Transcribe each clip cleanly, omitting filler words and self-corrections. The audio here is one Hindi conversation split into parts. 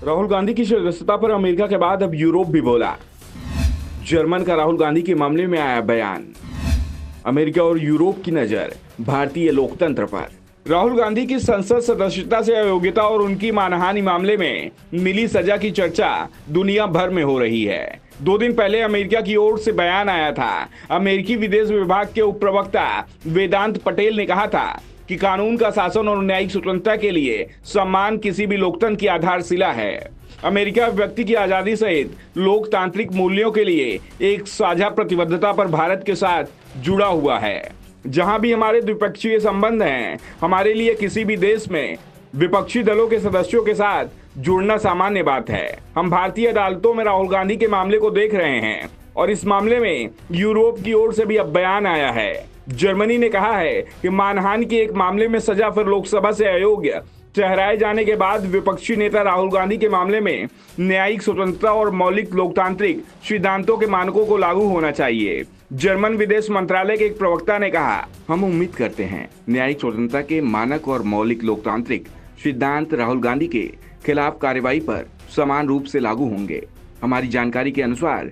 राहुल गांधी की सदस्यता पर अमेरिका के बाद अब यूरोप भी बोला। जर्मन का राहुल गांधी के मामले में आया बयान। अमेरिका और यूरोप की नजर भारतीय लोकतंत्र पर। राहुल गांधी की संसद सदस्यता से अयोग्यता और उनकी मानहानि मामले में मिली सजा की चर्चा दुनिया भर में हो रही है। 2 दिन पहले अमेरिका की ओर से बयान आया था। अमेरिकी विदेश विभाग के उप प्रवक्ता वेदांत पटेल ने कहा था कि कानून का शासन और न्यायिक स्वतंत्रता के लिए सम्मान किसी भी लोकतंत्र की आधारशिला है। अमेरिका व्यक्ति की आजादी सहित लोकतांत्रिक मूल्यों के लिए एक साझा प्रतिबद्धता पर भारत के साथ जुड़ा हुआ है। जहां भी हमारे द्विपक्षीय संबंध हैं, हमारे लिए किसी भी देश में विपक्षी दलों के सदस्यों के साथ जुड़ना सामान्य बात है। हम भारतीय अदालतों में राहुल गांधी के मामले को देख रहे हैं और इस मामले में यूरोप की ओर से भी अब बयान आया है। जर्मनी ने कहा है कि मानहानि के एक मामले में सजा फिर लोकसभा से अयोग्य ठहराए जाने के बाद विपक्षी नेता राहुल गांधी के मामले में न्यायिक स्वतंत्रता और मौलिक लोकतांत्रिक सिद्धांतों के मानकों को लागू होना चाहिए। जर्मन विदेश मंत्रालय के एक प्रवक्ता ने कहा, हम उम्मीद करते हैं न्यायिक स्वतंत्रता के मानक और मौलिक लोकतांत्रिक सिद्धांत राहुल गांधी के खिलाफ कार्रवाई पर समान रूप से लागू होंगे। हमारी जानकारी के अनुसार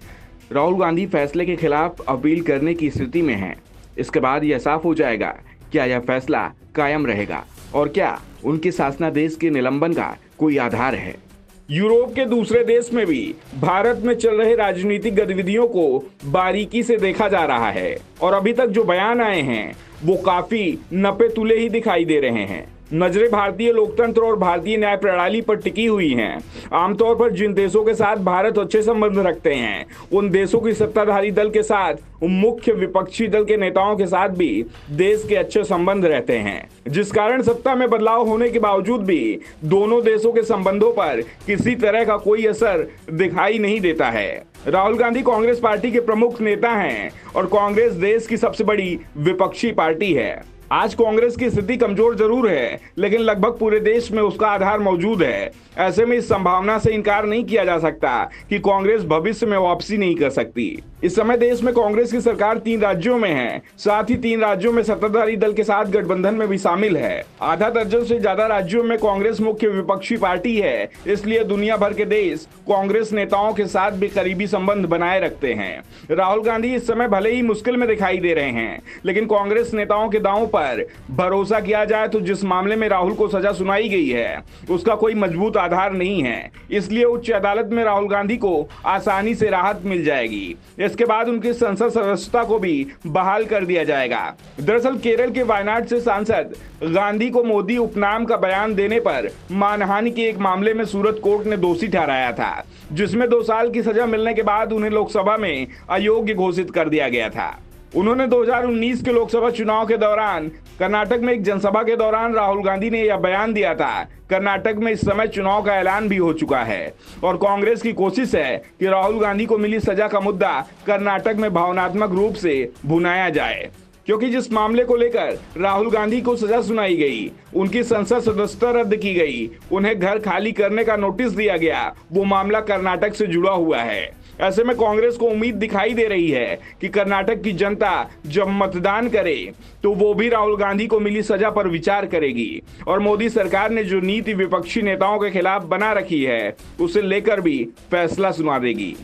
राहुल गांधी फैसले के खिलाफ अपील करने की स्थिति में हैं। इसके बाद यह साफ हो जाएगा क्या यह फैसला कायम रहेगा और क्या उनके शासनादेश के निलंबन का कोई आधार है। यूरोप के दूसरे देश में भी भारत में चल रहे राजनीतिक गतिविधियों को बारीकी से देखा जा रहा है और अभी तक जो बयान आए हैं वो काफी नपे तुले ही दिखाई दे रहे हैं। नजरें भारतीय लोकतंत्र और भारतीय न्याय प्रणाली पर टिकी हुई हैं। आमतौर पर जिन देशों के साथ भारत अच्छे संबंध रखते हैं उन देशों की सत्ताधारी दल के साथ मुख्य विपक्षी दल के नेताओं के साथ भी देश के अच्छे संबंध रहते हैं, जिस कारण सत्ता में बदलाव होने के बावजूद भी दोनों देशों के संबंधों पर किसी तरह का कोई असर दिखाई नहीं देता है। राहुल गांधी कांग्रेस पार्टी के प्रमुख नेता हैं और कांग्रेस देश की सबसे बड़ी विपक्षी पार्टी है। आज कांग्रेस की स्थिति कमजोर जरूर है, लेकिन लगभग पूरे देश में उसका आधार मौजूद है। ऐसे में इस संभावना से इनकार नहीं किया जा सकता कि कांग्रेस भविष्य में वापसी नहीं कर सकती। इस समय देश में कांग्रेस की सरकार 3 राज्यों में है, साथ ही 3 राज्यों में सत्ताधारी दल के साथ गठबंधन में भी शामिल है। आधा दर्जन से ज्यादा राज्यों में कांग्रेस मुख्य विपक्षी पार्टी है, इसलिए दुनिया भर के देश कांग्रेस नेताओं के साथ भी करीबी संबंध बनाए रखते हैं। राहुल गांधी इस समय भले ही मुश्किल में दिखाई दे रहे हैं, लेकिन कांग्रेस नेताओं के दांव पर भरोसा किया जाए तो जिस मामले में राहुल को सजा सुनाई गई है उसका कोई मजबूत आधार नहीं है, इसलिए उच्च अदालत में राहुल गांधी को आसानी से राहत मिल जाएगी। इसके बाद उनकी संसद सदस्यता को भी बहाल कर दिया जाएगा। दरअसल केरल के वायनाड से सांसद गांधी को मोदी उपनाम का बयान देने पर मानहानि के एक मामले में सूरत कोर्ट ने दोषी ठहराया था, जिसमें 2 साल की सजा मिलने के बाद उन्हें लोकसभा में अयोग्य घोषित कर दिया गया था। उन्होंने 2019 के लोकसभा चुनाव के दौरान कर्नाटक में एक जनसभा के दौरान राहुल गांधी ने यह बयान दिया था। कर्नाटक में इस समय चुनाव का ऐलान भी हो चुका है और कांग्रेस की कोशिश है कि राहुल गांधी को मिली सजा का मुद्दा कर्नाटक में भावनात्मक रूप से भुनाया जाए, क्योंकि जिस मामले को लेकर राहुल गांधी को सजा सुनाई गई, उनकी संसद सदस्यता रद्द की गई, उन्हें घर खाली करने का नोटिस दिया गया, वो मामला कर्नाटक से जुड़ा हुआ है। ऐसे में कांग्रेस को उम्मीद दिखाई दे रही है कि कर्नाटक की जनता जब मतदान करे तो वो भी राहुल गांधी को मिली सजा पर विचार करेगी और मोदी सरकार ने जो नीति विपक्षी नेताओं के खिलाफ बना रखी है उसे लेकर भी फैसला सुना देगी।